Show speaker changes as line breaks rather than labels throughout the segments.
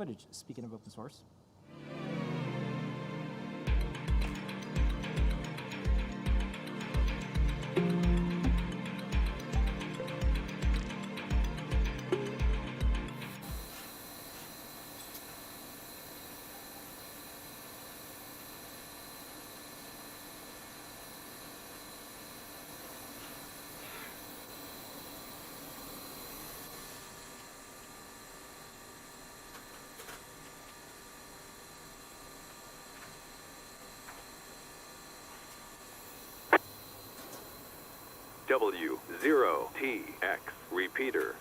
footage. Speaking of open source.
W0TX repeater.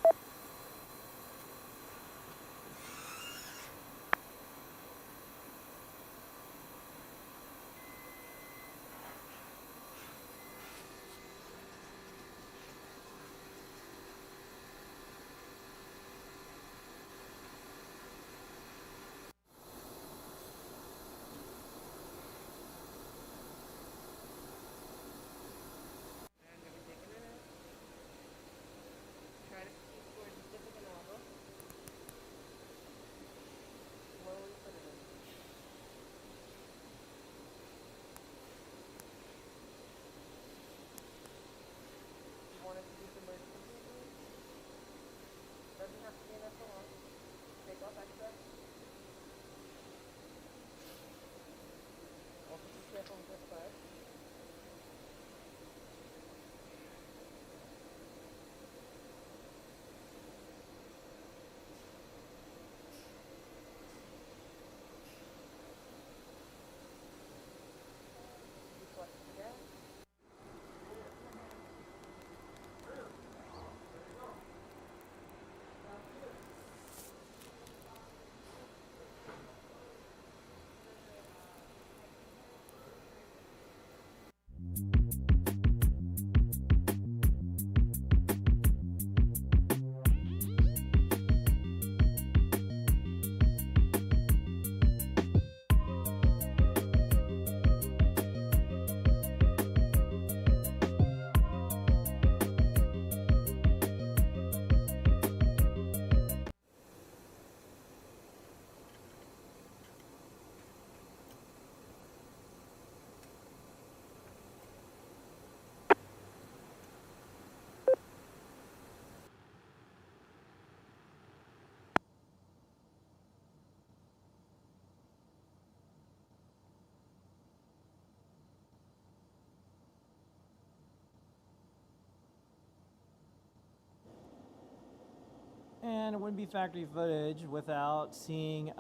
And it wouldn't be factory footage without seeing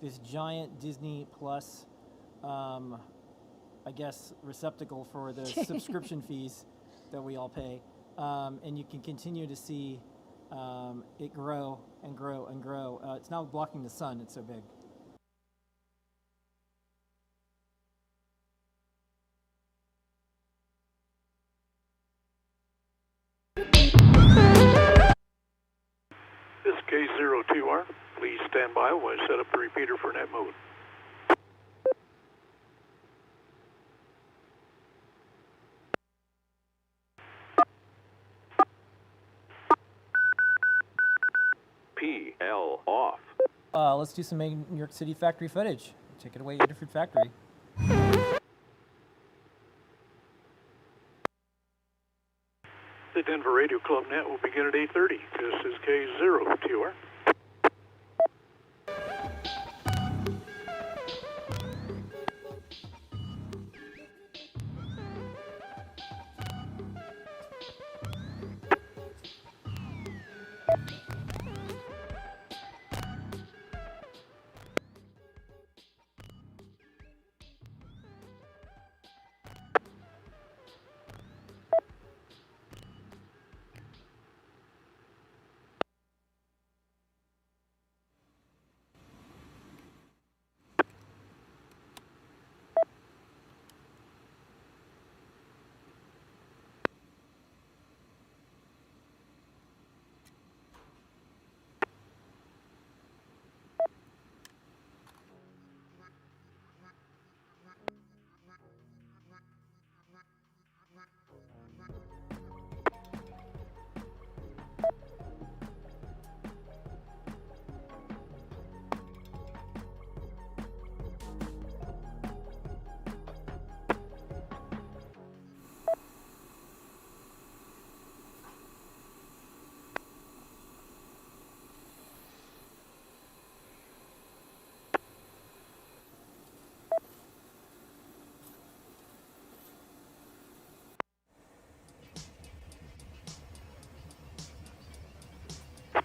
this giant Disney Plus, I guess, receptacle for the subscription fees that we all pay. And you can continue to see it grow and grow and grow. It's now blocking the sun, it's so big.
This is K02R. Please stand by while I set up the repeater for net mode.
PL off.
Let's do some New York City factory footage. Take it away, Adafruit Factory.
The Denver Radio Club net will begin at 8:30. This is K02R.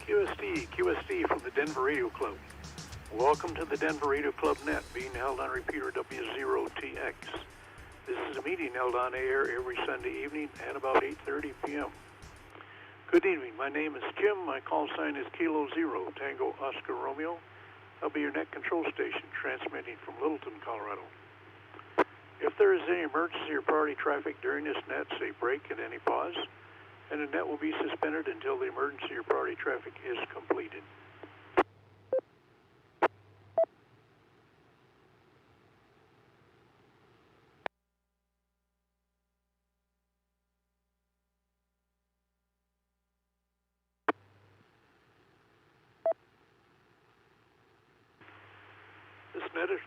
QSD from the Denver Radio Club. Welcome to the Denver Radio Club Net, being held on repeater W0TX. This is a meeting held on air every Sunday evening at about 8:30 p.m. Good evening. My name is Jim. My call sign is Kilo Zero, Tango Oscar Romeo. I'll be your net control station, transmitting from Littleton, Colorado. If there is any emergency or priority traffic during this net, say break at any pause, and the net will be suspended until the emergency or priority traffic is completed. This net is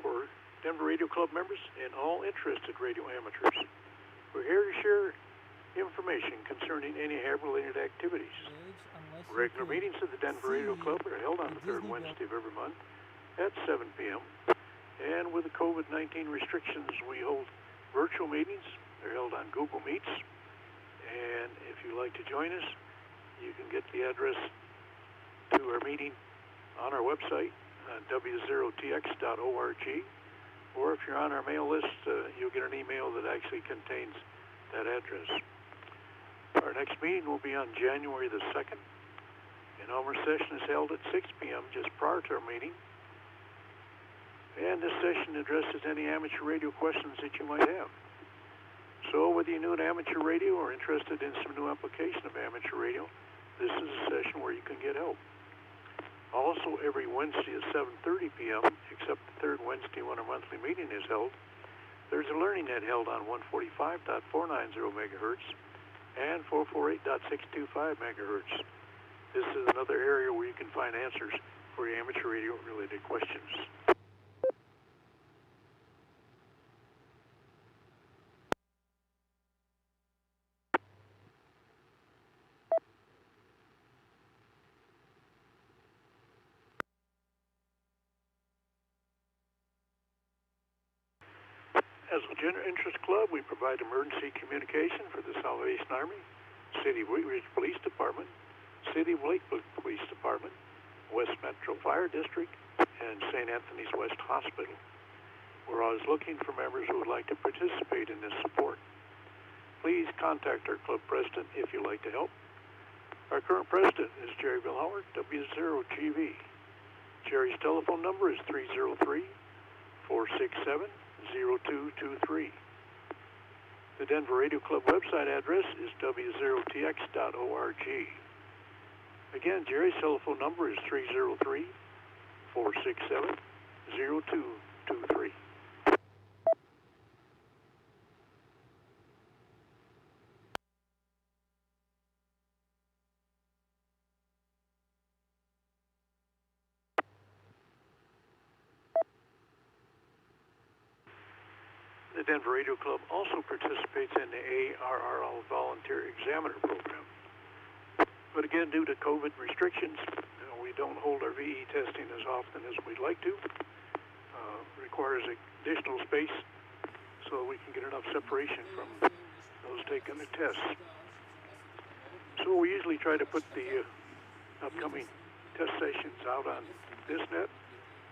for Denver Radio Club members and all interested radio amateurs. We're here to share information concerning any HAB-related activities. Regular meetings of the Denver Radio Club are held on the third Wednesday of every month at 7 p.m. And with the COVID-19 restrictions, we hold virtual meetings. They're held on Google Meets. And if you'd like to join us, you can get the address to our meeting on our website, W0TX.org. Or if you're on our mail list, you'll get an email that actually contains that address. Our next meeting will be on January the 2nd. And our session is held at 6 p.m. just prior to our meeting. And this session addresses any amateur radio questions that you might have. So whether you're new to amateur radio or interested in some new application of amateur radio, this is a session where you can get help. Also, every Wednesday at 7:30 p.m., except the third Wednesday when our monthly meeting is held, there's a learning net held on 145.490 megahertz and 448.625 megahertz. This is another area where you can find answers for your amateur radio-related questions. As a General Interest Club, we provide emergency communication for the Salvation Army, City of Wheat Ridge Police Department, City of Lakewood Police Department, West Metro Fire District, and St. Anthony's West Hospital. We're always looking for members who would like to participate in this support. Please contact our club president if you'd like to help. Our current president is Jerry Billhauer, W0GV. Jerry's telephone number is 303-467-0223. The Denver Radio Club website address is W0TX.org. Again, Jerry's telephone number is 303-467-0223. The Denver Radio Club also participates in the ARRL Volunteer Examiner Program. But again, due to COVID restrictions, we don't hold our VE testing as often as we'd like to. Requires additional space so we can get enough separation from those taking the tests. So we usually try to put the upcoming test sessions out on this net,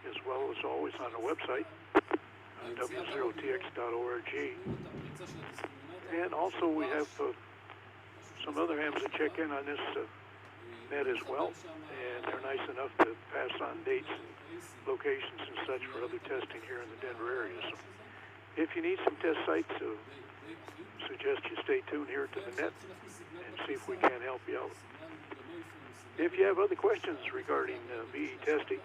as well as always on our website, W0TX.org. And also we have some other hams that check in on this net as well, and they're nice enough to pass on dates and locations and such for other testing here in the Denver area. So if you need some test sites, suggest you stay tuned here to the net and see if we can help you out. If you have other questions regarding VE testing,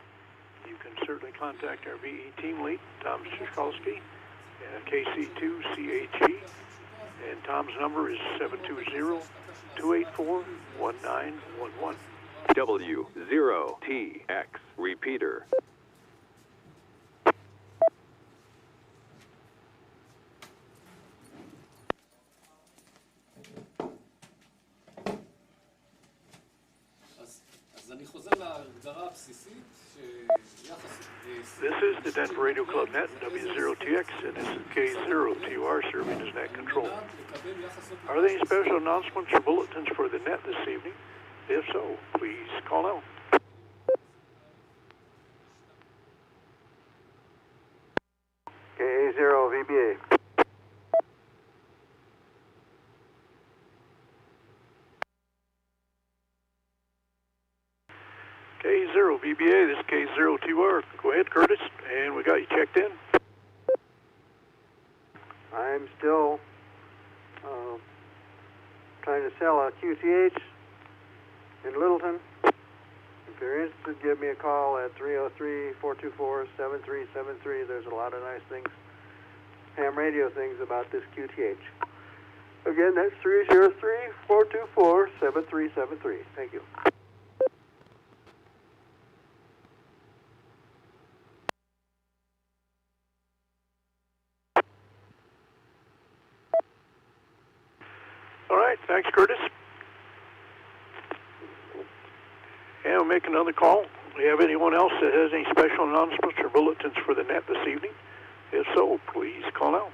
you can certainly contact our VE team lead, Tom Strzelkowski, KC2CHE, and Tom's number is 720-284-1911.
W0TX repeater.
This is the Denver Radio Club Net, W0TX, and this is K0TUR serving as net control. Are there any special announcements or bulletins for the net this evening? If so, please call now.
K0VBA.
K0VBA, this is K02R. Go ahead, Curtis, and we got you checked in.
I'm still trying to sell a QTH in Littleton. If you're interested, give me a call at 303-424-7373. There's a lot of nice things, ham radio things about this QTH. Again, that's 303-424-7373. Thank you.
All right, thanks, Curtis. And we'll make another call. Do you have anyone else that has any special announcements or bulletins for the net this evening? If so, please call now.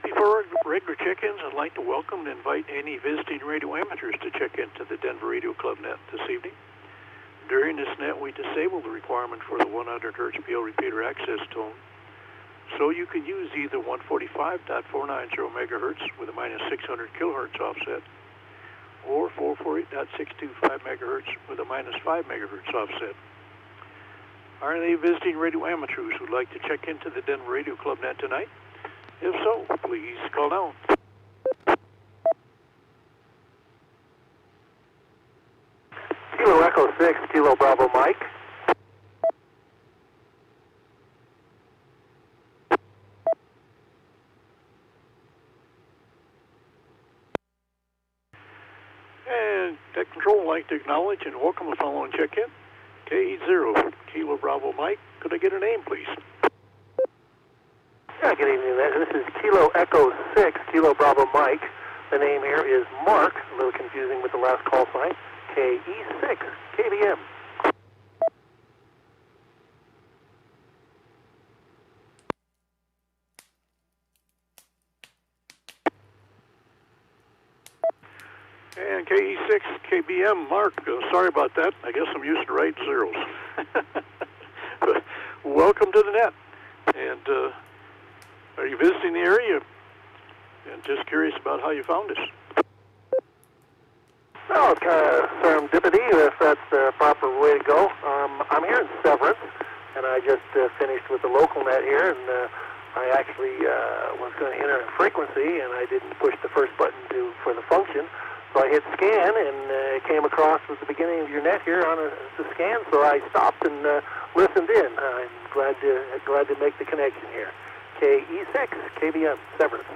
Before regular check-ins, I'd like to welcome and invite any visiting radio amateurs to check into the Denver Radio Club net this evening. During this net, we disable the requirement for the 100 Hz PL repeater access tone, so you can use either 145.490 megahertz with a minus 600 kilohertz offset, or 448.625 megahertz with a minus 5 megahertz offset. Are there any visiting radio amateurs who'd like to check into the Denver Radio Club net tonight? If so, please call now.
Kilo Echo 6, Kilo Bravo Mike.
And Tech Control would like to acknowledge and welcome the following check-in. K0, Kilo Bravo Mike. Could I get a name, please?
Yeah, good evening. This is Kilo Echo 6, Kilo Bravo Mike. The name here is Mark, a little confusing with the last call sign. KE6, KBM.
And KE6, KBM, Mark, sorry about that. I guess I'm used to writing zeros. But welcome to the net. And are you visiting the area? And just curious about how you found us.
Well, it's kind of serendipity, if that's the proper way to go. I'm here in Severance, and I just finished with the local net here, and I actually was going to enter a frequency, and I didn't push the first button for the function. So I hit scan, and it came across with the beginning of your net here on the scan, so I stopped and listened in. I'm glad to make the connection here. KE6, KBM, Severance.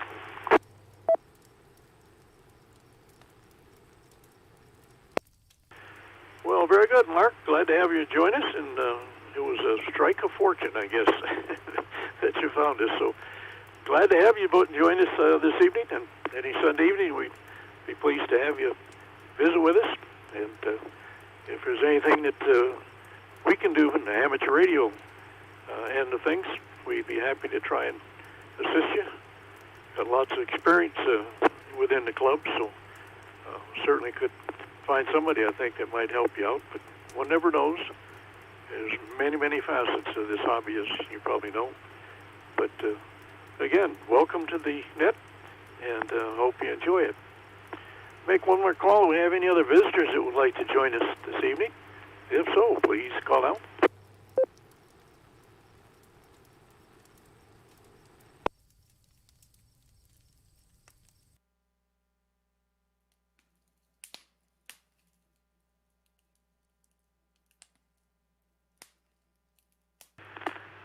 Well, very good, Mark. Glad to have you join us, and it was a strike of fortune, I guess, that you found us. So glad to have you both join us this evening, and any Sunday evening we'd be pleased to have you visit with us. And if there's anything that we can do in the amateur radio end of things, we'd be happy to try and assist you. Got lots of experience within the club, so certainly could find somebody, I think, that might help you out, but one never knows. There's many, many facets of this hobby, as you probably know. But again, welcome to the net, and hope you enjoy it. Make one more call. Do we have any other visitors that would like to join us this evening? If so, please call out.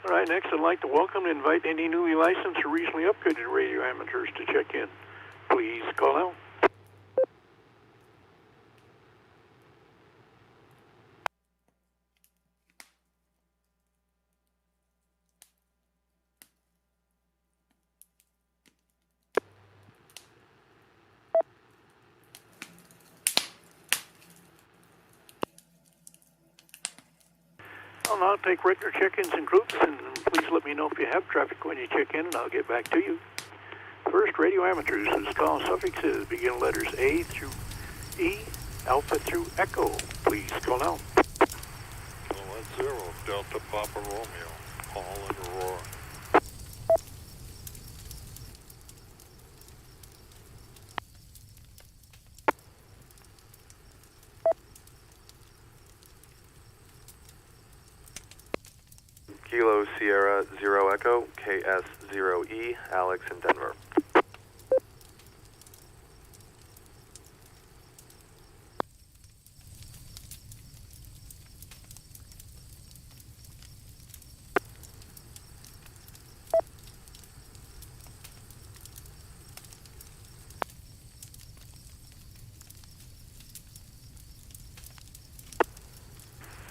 All right, next I'd like to welcome and invite any newly licensed or recently upgraded radio amateurs to check in. Please call out. and I'll take regular check-ins in groups, and please let me know if you have traffic when you check in, and I'll get back to you. First, radio amateurs whose call suffixes begin letters A through E, Alpha through Echo. Please call now.
0 Delta Papa Romeo, call and Aurora.
Kilo Sierra 0 Echo, KS0E, Alex in Denver.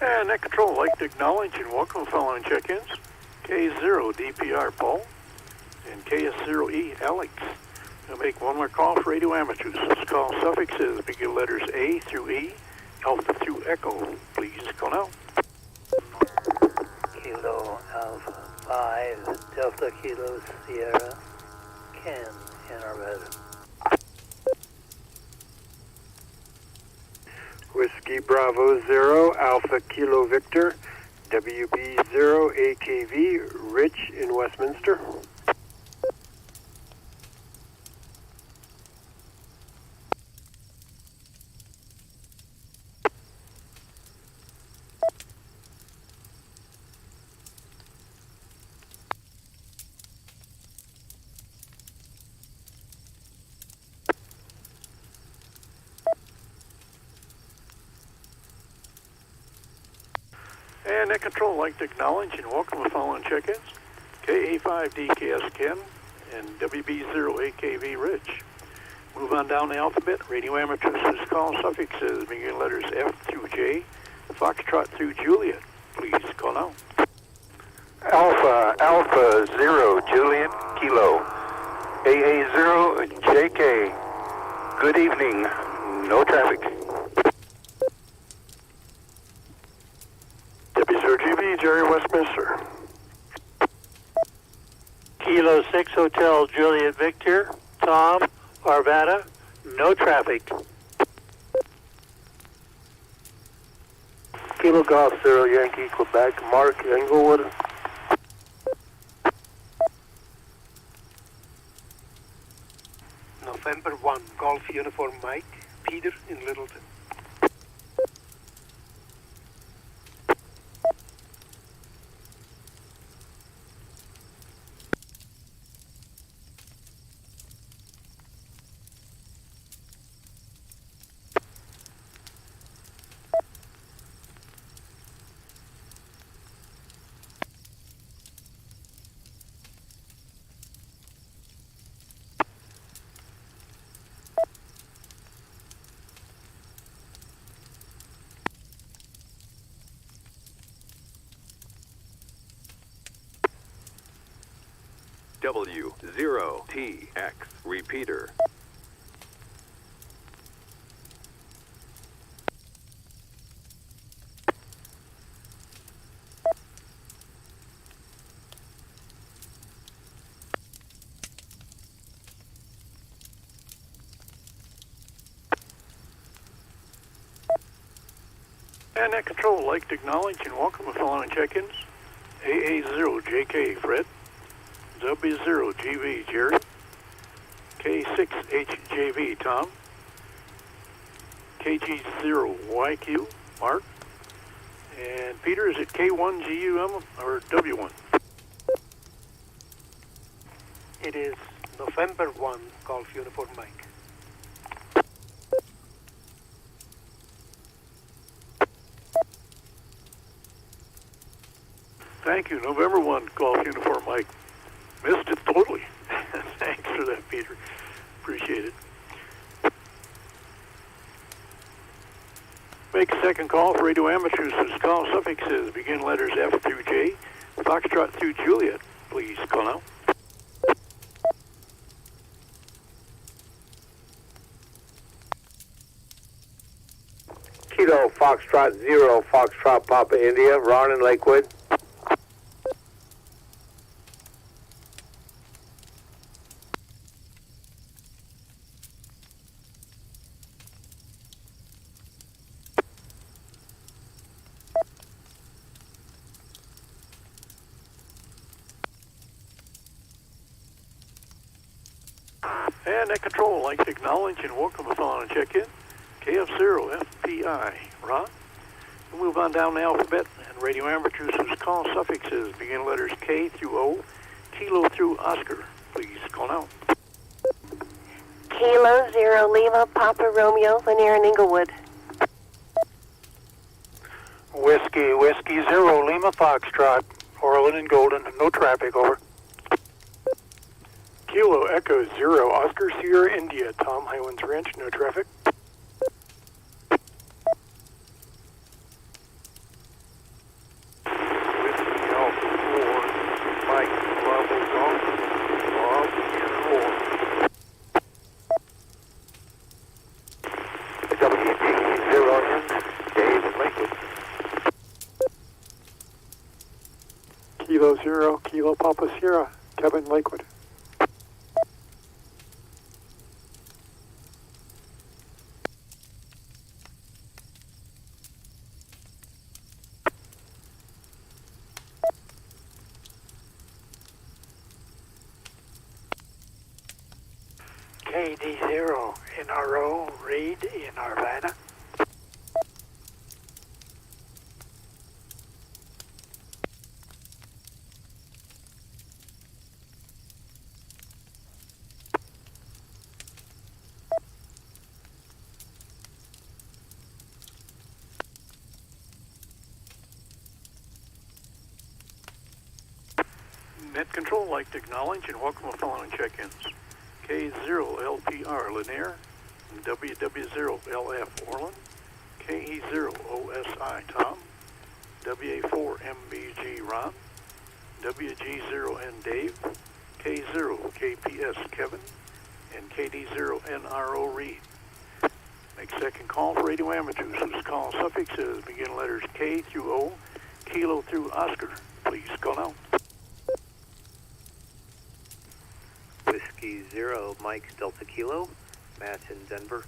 And Net Control, I'd like to acknowledge and welcome the following check-ins. K0 DPR Paul and KS0E Alex. I'll make one more call for radio amateurs. This call suffixes begin letters A through E, Alpha through Echo. Please call now.
Kilo Alpha 5 Delta Kilo Sierra, Ken in Arvada.
Whiskey Bravo 0 Alpha Kilo Victor, WB0 AKV, Rich in Westminster.
And Net Control, I'd like to acknowledge and welcome the following check-ins. KA5DKS Ken and WB0AKV Rich. Move on down the alphabet. Radio amateurs whose call suffixes begin letters F through J, Foxtrot through Juliet. Please call now.
Alpha 0 Juliet Kilo, AA0 JK. Good evening. No traffic.
W0GB Jerry Westminster.
Kilo 6 Hotel Juliet Victor, Tom, Arvada, no traffic.
Kilo Golf 0 Yankee Quebec, Mark Englewood.
November 1 Golf Uniform Mike, Peter in Littleton.
W0TX Repeater.
And Net Control, I'd like to acknowledge and welcome the following check-ins. AA0JK Fred, W0GB Jerry, K6HJV Tom, KG0YQ Mark, and Peter, is it K1GUM or W1?
It is November 1 Golf Uniform Mike.
Thank you, November 1 Golf Uniform Mike. Missed it totally. Thanks for that, Peter. Appreciate it. Make a second call for radio amateurs whose call suffixes begin letters F through J, Foxtrot through Juliet. Please call now.
Kilo Foxtrot 0, Foxtrot Papa India, Ron in Lakewood.
And Net Control, I'd like to acknowledge and welcome us on and check in. KF0FPI, Ron. We'll move on down the alphabet, and radio amateurs whose call suffixes begin letters K through O, Kilo through Oscar. Please call now.
Kilo 0 Lima Papa Romeo Lanier and Inglewood.
Whiskey 0 Lima Foxtrot, Orland and Golden, no traffic, over.
Kilo Echo 0 Oscar Sierra India, Tom Highlands Ranch, no traffic.
Whiskey Alpha 4, Mike Bravo Golf, Bob Uniform.
W0TX Dave in Lakewood.
Kilo 0 Kilo Papa Sierra, Kevin Lakewood.
KD0 NRO Reed in Arvada.
Net Control, I'd like to acknowledge and welcome the following check-ins. K0LPR Lanier, WW0LF Orland, KE0OSI Tom, WA4MBG Ron, WG0N Dave, K0KPS Kevin, and KD0NRO Reed. Make second call for radio amateurs whose call suffixes begin letters K through O, Kilo through Oscar. Please call now.
Whiskey 0, Mike Delta Kilo, Matt in Denver.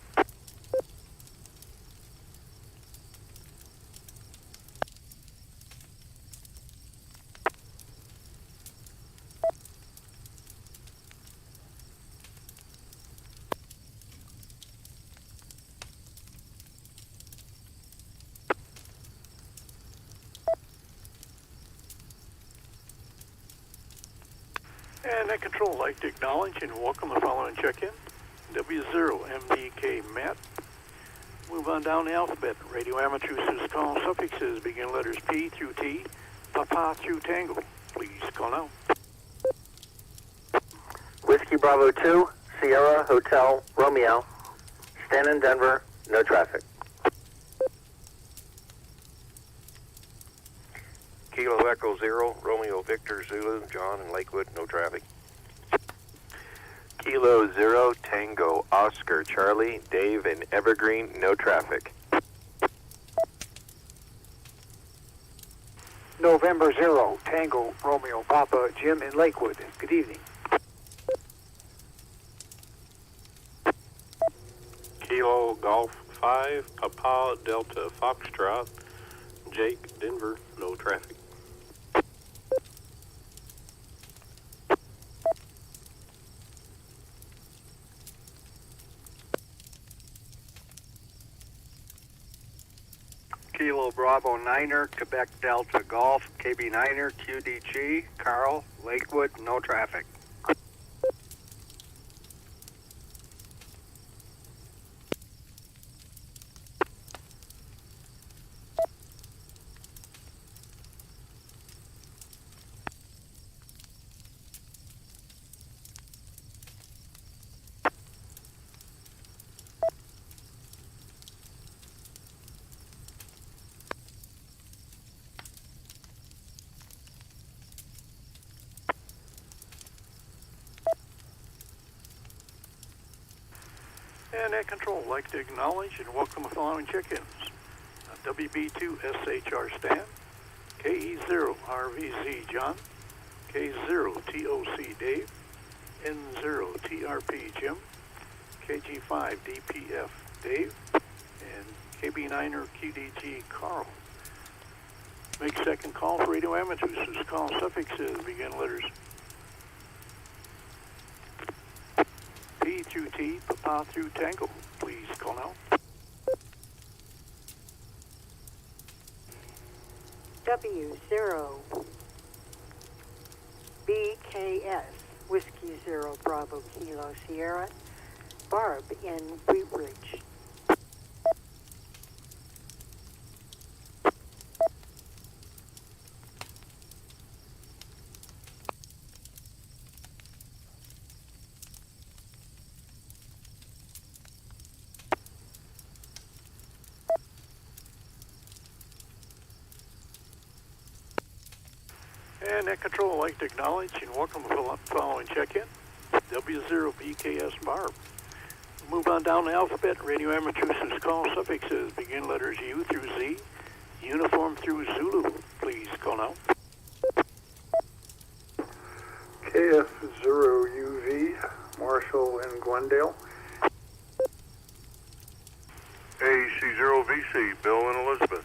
And Net Control, I'd like to acknowledge and welcome the following check-in. W0MDK Matt. Move on down the alphabet. Radio amateurs whose call suffixes begin letters P through T, Papa through Tango. Please call now.
Whiskey Bravo 2, Sierra Hotel Romeo, Stan in Denver, no traffic.
Kilo Echo 0, Romeo Victor Zulu, John in Lakewood, no traffic.
Kilo 0 Tango Oscar Charlie Dave in Evergreen, no traffic.
November 0 Tango Romeo Papa Jim in Lakewood. Good evening.
Kilo Golf 5, Papa Delta Foxtrot, Jake Denver, no traffic.
Kilo Bravo 9er, Quebec Delta Golf, KB 9er, QDG, Carl, Lakewood, no traffic.
And Net Control, I'd like to acknowledge and welcome the following check-ins. WB2SHR Stan, KE0RVZ John, K0TOC Dave, N0TRP Jim, KG5DPF Dave, and KB9er QDG Carl. Make second call for radio amateurs whose call suffixes begin letters P through T, Papa through Tango. Please call now.
W0 BKS Whiskey 0 Bravo Kilo Sierra, Barb in Wheat Ridge.
And Net Control, I'd like to acknowledge and welcome the following check-in. W0BKS Barb. Move on down the alphabet. Radio amateurs whose call suffixes begin letters U through Z. Uniform through Zulu. Please call now.
KF0UV, Marshall and Glendale.
AC0VC, Bill and Elizabeth.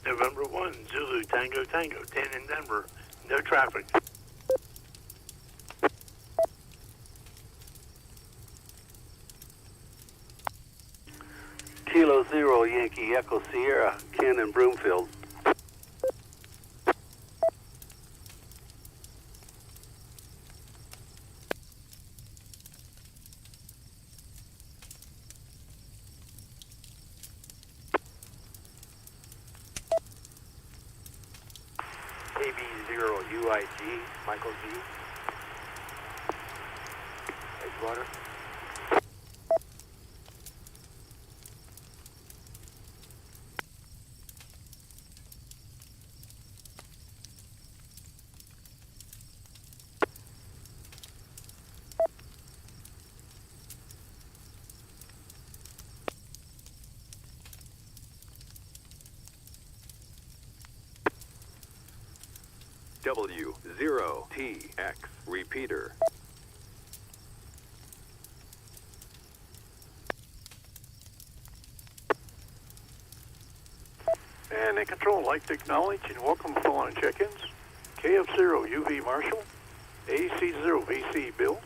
November 1, Zulu Tango Tango, 10 in Denver. No traffic.
Kilo 0 Yankee Echo Sierra, Ken in Broomfield.
KB0 UIG, Michael G. Edgewater.
W0TX Repeater.
And in control, I'd like to acknowledge and welcome the following check-ins. KF0 UV Marshall, AC0 VC Bill,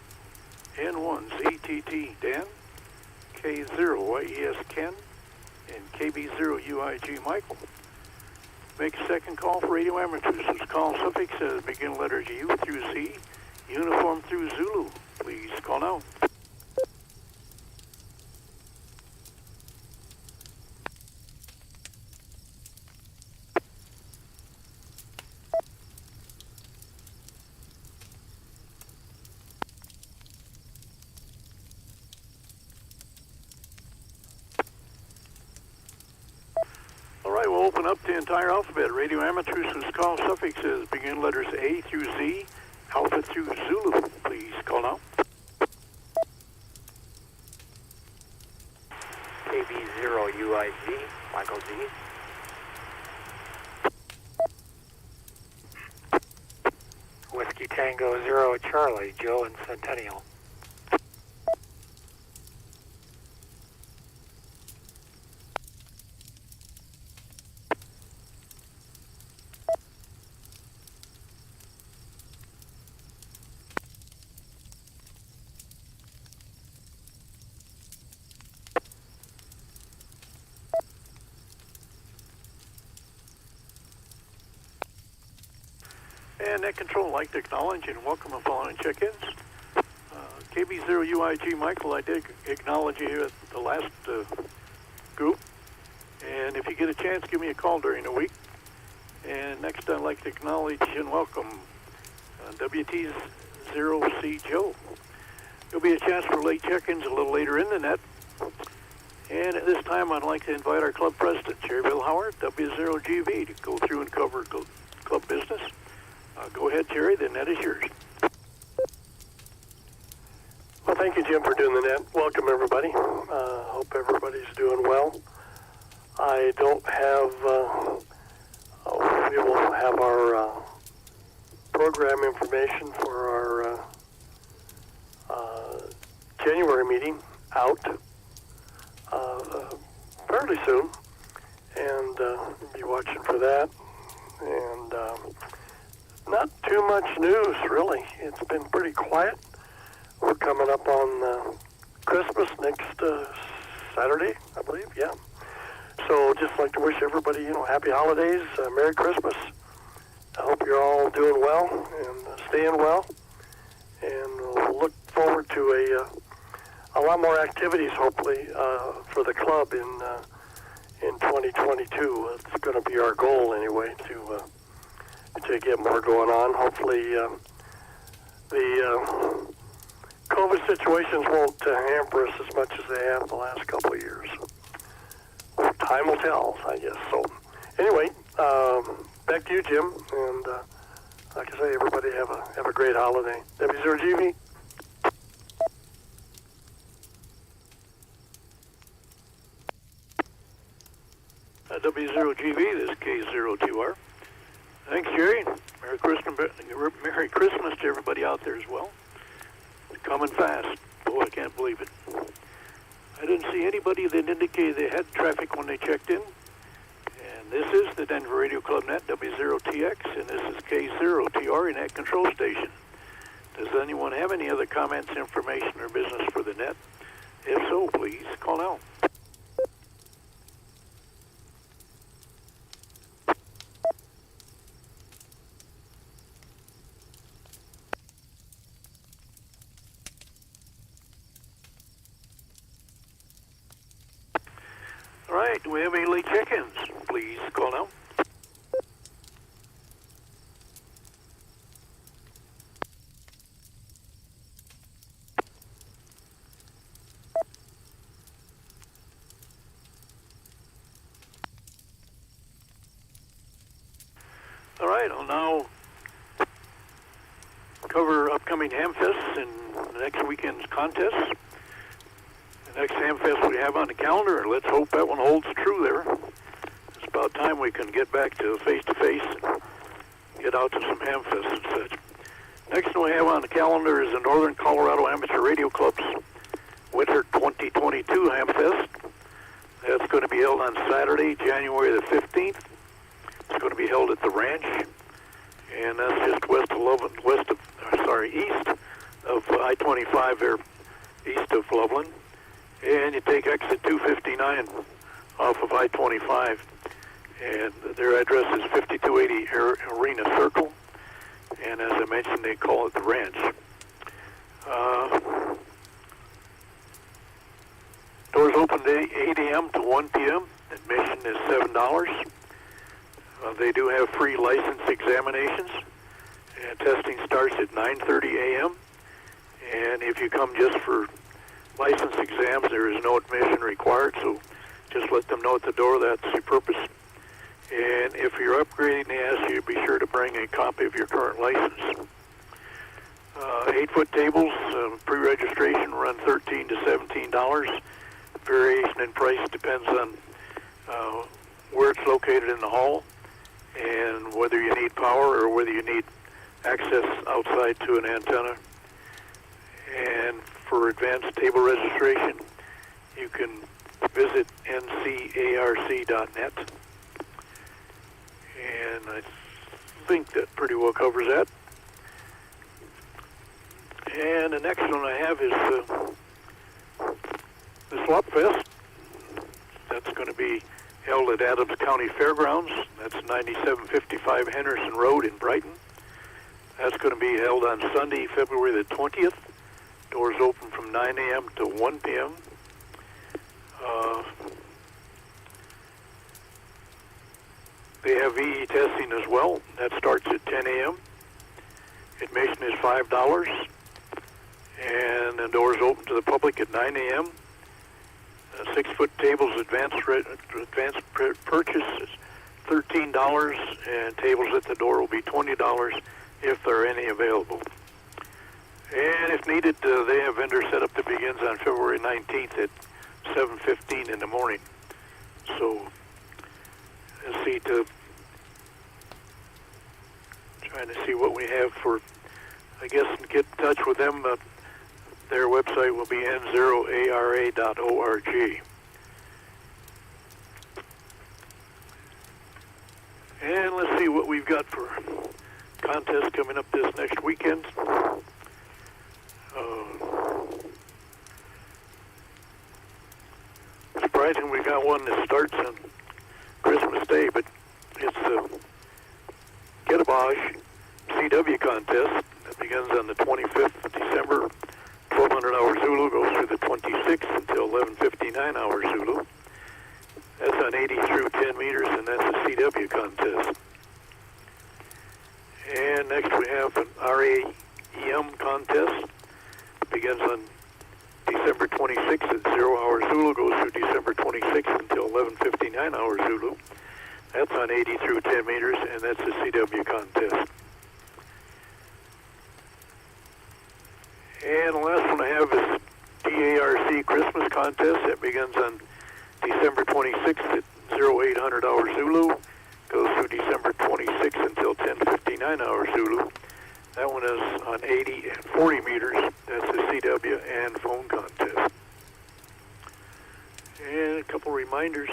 N1 ZTT Dan, K0 YES Ken, and KB0 UIG Michael. Make a second call for radio amateurs whose call suffixes begin letters U through Z, uniform through Zulu. Please call now. All right, we'll open up the entire alphabet. Radio amateurs whose call suffixes begin letters A through Z, Alpha through Zulu. Please call now.
KB0 UIG, Michael G.
Whiskey Tango 0 Charlie, Joe and Centennial.
And Net Control, I'd like to acknowledge and welcome the following check-ins. KB0 UIG Michael, I did acknowledge you at the last group. And if you get a chance, give me a call during the week. And next, I'd like to acknowledge and welcome WT0C Joe. There'll be a chance for late check-ins a little later in the net. And at this time, I'd like to invite our club president, Jerry Howard, W0GV, to go through and cover club business. Go ahead, Jerry. The net is yours.
Well,
Thank you, Jim, for doing the net. Welcome, everybody. Hope everybody's doing well. I don't have, we will have our program information for our January meeting out fairly soon, and be watching for that. And not too much news, really. It's been pretty quiet. We're coming up on Christmas next Saturday, I believe, yeah. So just like to wish everybody, happy holidays, Merry Christmas. I hope you're all doing well and staying well. And we'll look forward to a lot more activities, hopefully, for the club in 2022. It's going to be our goal, anyway, to get more going on. Hopefully, the COVID situations won't hamper us as much as they have the last couple of years. Time will tell, I guess. So, anyway, back to you, Jim. And like I say, everybody have a great holiday. W0GV.
W0GV, this is K02R. Thanks, Jerry. Merry Christmas to everybody out there as well. It's coming fast. Boy, I can't believe it. I didn't see anybody that indicated they had traffic when they checked in. And this is the Denver Radio Club Net, W0TX, and this is K0TR in that control station. Does anyone have any other comments, information, or business for the net? If so, please call now. All right, do we have any late check-ins? Please call now. All right, I'll now cover upcoming Hamfests and next weekend's contests. The next Hamfest we have on the calendar, and let's hope that one holds true there. It's about time we can get back to face-to-face and get out to some Hamfests and such. Next one we have on the calendar is the Northern Colorado Amateur Radio Club's Winter 2022 Hamfest. That's going to be held on Saturday, January the 15th. It's going to be held at the Ranch, and that's just east of I-25 there, east of Loveland. And you take exit 259 off of I-25, and their address is 5280 Arena Circle, and as I mentioned, they call it the Ranch. Doors open 8 a.m. to 1 p.m. Admission is $7. They do have free license examinations, and testing starts at 9:30 a.m. And if you come just for license exams, there is no admission required, so just let them know at the door that's your purpose. And if you're upgrading, they ask you to be sure to bring a copy of your current license. 8-foot tables, pre-registration run $13 to $17. Variation in price depends on where it's located in the hall and whether you need power or whether you need access outside to an antenna. And for advanced table registration, you can visit ncarc.net. And I think that pretty well covers that. And the next one I have is the Swap Fest. That's going to be held at Adams County Fairgrounds. That's 9755 Henderson Road in Brighton. That's going to be held on Sunday, February the 20th. Doors open from 9 a.m. to 1 p.m. They have VE testing as well. That starts at 10 a.m. Admission is $5. And the doors open to the public at 9 a.m. 6-foot tables advanced purchase is $13, and tables at the door will be $20 if there are any available. And if needed, they have vendor setup that begins on February 19th at 7:15 in the morning. So, let's see, trying to see what we have for, I guess, get in touch with them. Their website will be n0ara.org. And let's see what we've got for contests coming up this next weekend. Surprising we got one that starts on Christmas Day, but it's the Kettlebosch CW contest that begins on the 25th of December, 1200 hours Zulu, goes through the 26th until 11:59 hours Zulu. That's on 80 through 10 meters, and that's a CW contest. And next we have an RAEM contest. It begins on December 26th at 0 hours Zulu, goes through December 26th until 11:59 hours Zulu. That's on 80 through 10 meters, and that's a CW contest. And the last one I have is DARC Christmas contest. That begins on December 26th at 0800 hours Zulu, goes through December 26th until 10:59 hours Zulu. That one is on 80 and 40 meters. That's a CW and phone contest. And a couple reminders.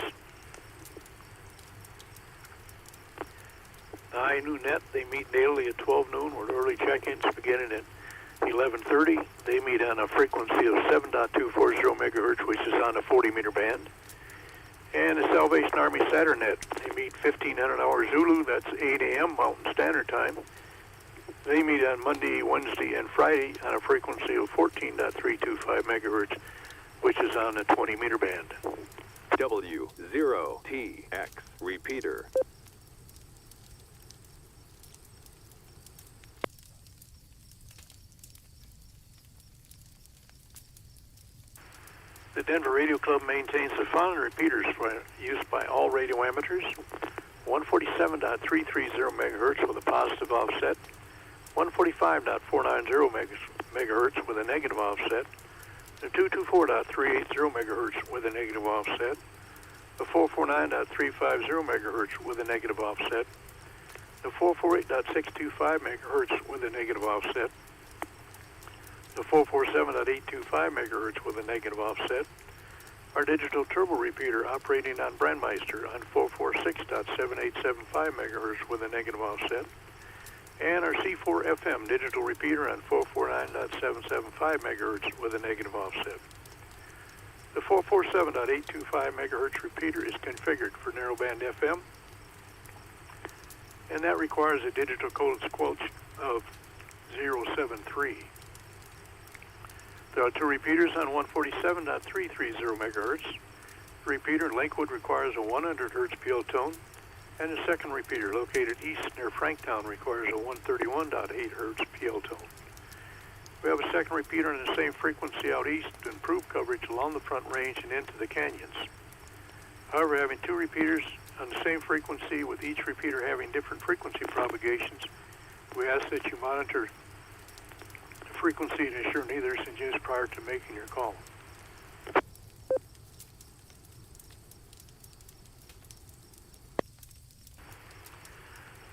Net, they meet daily at 12 noon, with early check-ins beginning at 11:30. They meet on a frequency of 7.240 megahertz, which is on a 40-meter band. And the Salvation Army SaturnNet, they meet 1500 hours Zulu, that's 8 a.m. Mountain Standard Time. They meet on Monday, Wednesday, and Friday on a frequency of 14.325 megahertz, which is on a 20-meter band.
W0TX repeater.
The Denver Radio Club maintains the following repeaters for use by all radio amateurs: 147.330 megahertz with a positive offset, 145.490 megahertz with a negative offset, the 224.380 megahertz with a negative offset, the 449.350 megahertz with a negative offset, the 448.625 megahertz with a negative offset, the 447.825 megahertz with a negative offset, our digital turbo repeater operating on Brandmeister on 446.7875 megahertz with a negative offset, and our C4 FM digital repeater on 449.775 megahertz with a negative offset. The 447.825 megahertz repeater is configured for narrowband FM, and that requires a digital code squelch of 073. There are two repeaters on 147.330 megahertz. The repeater in Lakewood requires a 100 hertz PL tone, and the second repeater located east near Franktown requires a 131.8 hertz PL tone. We have a second repeater on the same frequency out east to improve coverage along the Front Range and into the canyons. However, having two repeaters on the same frequency with each repeater having different frequency propagations, we ask that you monitor frequency and ensure neither is in use prior to making your call.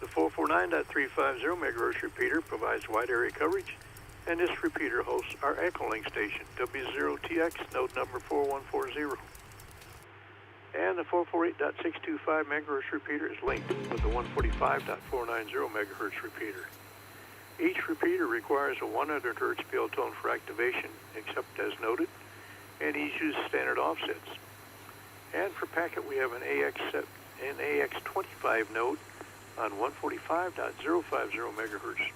The 449.350 megahertz repeater provides wide area coverage, and this repeater hosts our Echolink station, W0TX node number 4140. And the 448.625 megahertz repeater is linked with the 145.490 megahertz repeater. Each repeater requires a 100 hertz PL tone for activation, except as noted, and each uses standard offsets. And for packet, we have an AX25 node on 145.050 megahertz.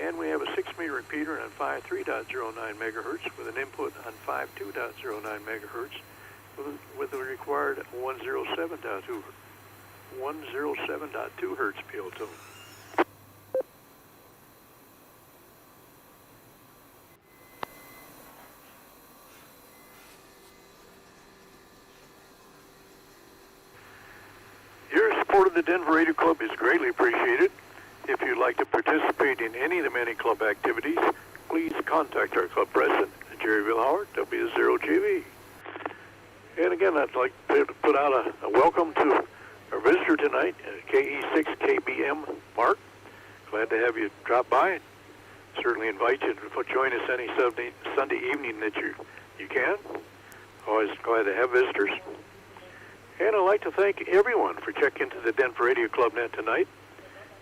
And we have a 6-meter repeater on 53.09 megahertz with an input on 52.09 megahertz with the required 107.2 hertz PL tone. Your support of the Denver Radio Club is greatly appreciated. If you'd like to participate in any of the many club activities, please contact our club president, Jerry Vilhauer, W0JV. And again, I'd like to put out a welcome to our visitor tonight, KE6KBM Mark. Glad to have you drop by. Certainly invite you to join us any Sunday evening that you can. Always glad to have visitors. And I'd like to thank everyone for checking into the Denver Radio Club Net tonight.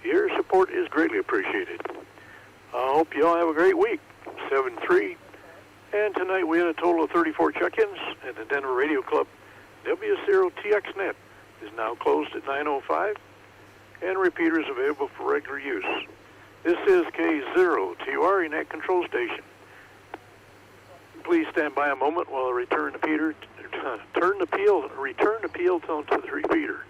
Your support is greatly appreciated. I hope you all have a great week. 7-3. And tonight we had a total of 34 check-ins, and the Denver Radio Club W0TX Net is now closed at 9:05, and repeaters available for regular use. This is K0TR Net Control Station. Please stand by a moment while I return the peel tone to the repeater.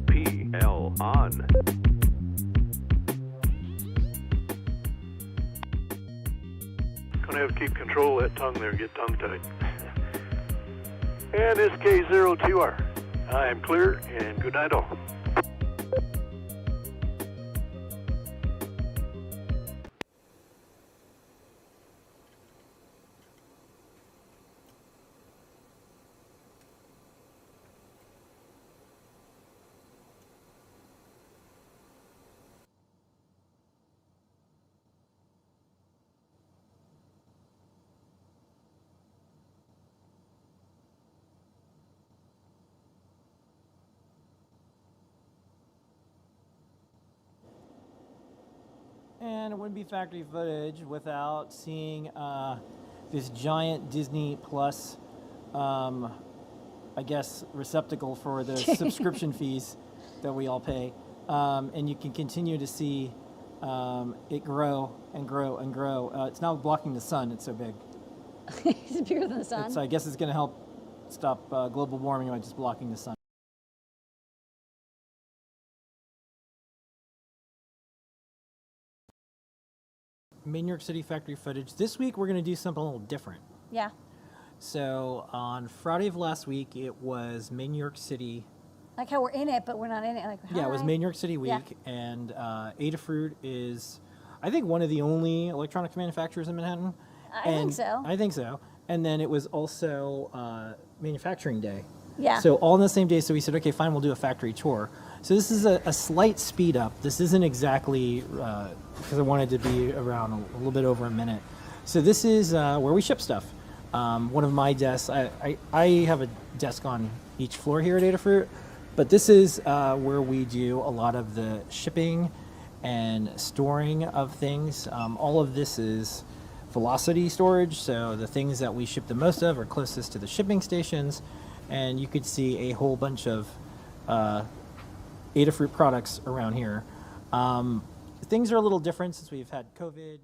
PL on.
Gonna have to keep control of that tongue there, get tongue-tied. And it's K0TR. I am clear, and good night all.
And it wouldn't be factory footage without seeing this giant Disney Plus, I guess, receptacle for the subscription fees that we all pay. And you can continue to see it grow and grow and grow. It's now blocking the sun. It's so big.
It's bigger than the sun.
I guess it's going to help stop global warming by just blocking the sun. Made New York City factory footage. This week we're going to do something a little different.
Yeah.
So on Friday of last week, it was Made New York City.
Like how we're in it, but we're not in it. Like,
yeah, it was Made New York City week, and Adafruit is, I think, one of the only electronics manufacturers in Manhattan.
I think so.
I think so. And then it was also Manufacturing Day.
Yeah.
So all on the same day, so we said, okay, fine, we'll do a factory tour. So this is a slight speed up. This isn't exactly, because I wanted to be around a little bit over a minute. So this is where we ship stuff. One of my desks, I have a desk on each floor here at Adafruit, but this is where we do a lot of the shipping and storing of things. All of this is velocity storage, so the things that we ship the most of are closest to the shipping stations, and you could see a whole bunch of Adafruit products around here. Things are a little different since we've had COVID.